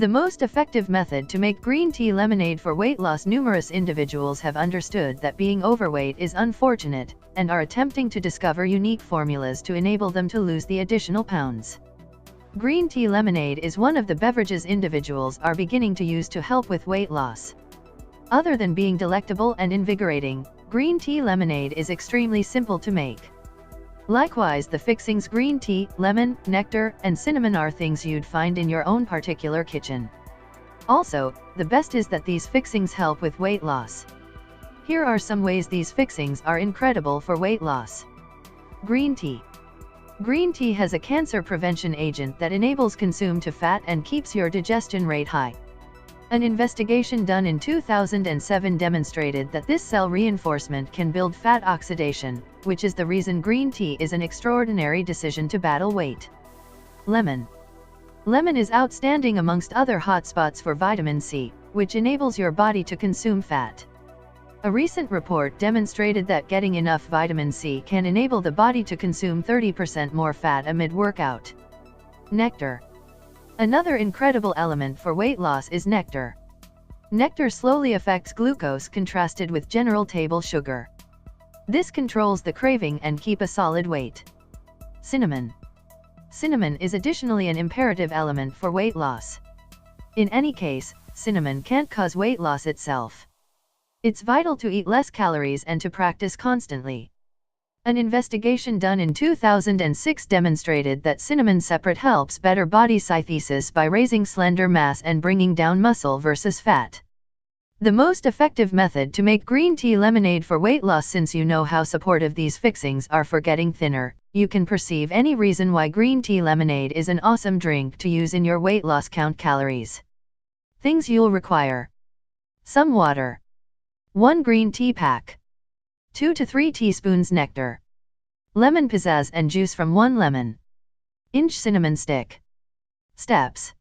The most effective method to make green tea lemonade for weight loss. Numerous individuals have understood that being overweight is unfortunate, and are attempting to discover unique formulas to enable them to lose the additional pounds. Green tea lemonade is one of the beverages individuals are beginning to use to help with weight loss. Other than being delectable and invigorating, green tea lemonade is extremely simple to make. Likewise, the fixings green tea, lemon, nectar, and cinnamon are things you'd find in your own particular kitchen. Also, the best is that these fixings help with weight loss. Here are some ways these fixings are incredible for weight loss. Green tea. Green tea has a cancer prevention agent that enables consume to fat and keeps your digestion rate high. An investigation done in 2007 demonstrated that this cell reinforcement can build fat oxidation, which is the reason green tea is an extraordinary decision to battle weight. Lemon. Lemon is outstanding amongst other hotspots for vitamin C, which enables your body to consume fat. A recent report demonstrated that getting enough vitamin C can enable the body to consume 30% more fat amid workout. Nectar. Another incredible element for weight loss is nectar. Nectar slowly affects glucose contrasted with general table sugar. This controls the craving and keep a solid weight. Cinnamon. Cinnamon is additionally an imperative element for weight loss. In any case, cinnamon can't cause weight loss itself. It's vital to eat less calories and to practice constantly. An investigation done in 2006 demonstrated that cinnamon separate helps better body synthesis by raising slender mass and bringing down muscle versus fat. The most effective method to make green tea lemonade for weight loss. Since you know how supportive these fixings are for getting thinner, you can perceive any reason why green tea lemonade is an awesome drink to use in your weight loss. Count calories. Things you'll require. Some water. 1 green tea pack. 2 to 3 teaspoons nectar. Lemon pizzazz and juice from 1 lemon. Inch cinnamon stick. Steps.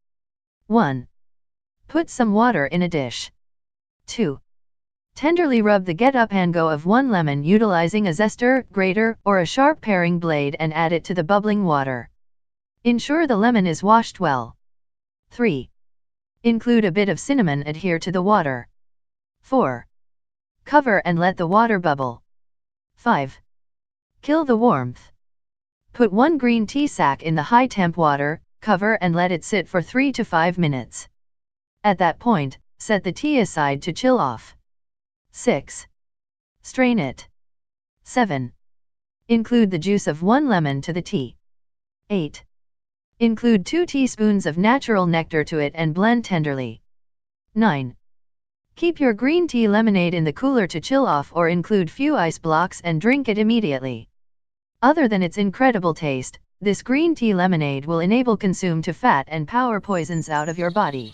1. Put some water in a dish. 2. Tenderly rub the get up and go of 1 lemon utilizing a zester, grater, or a sharp paring blade and add it to the bubbling water. Ensure the lemon is washed well. 3. Include a bit of cinnamon. Adhere to the water. 4. Cover and let the water bubble. 5. Kill the warmth. Put 1 green tea sack in the high temp water, cover and let it sit for 3 to 5 minutes. At that point, set the tea aside to chill off. 6. Strain it. 7. Include the juice of 1 lemon to the tea. 8. Include 2 teaspoons of natural nectar to it and blend tenderly. 9. Keep your green tea lemonade in the cooler to chill off or include few ice blocks and drink it immediately. Other than its incredible taste, this green tea lemonade will enable consume to fat and power poisons out of your body.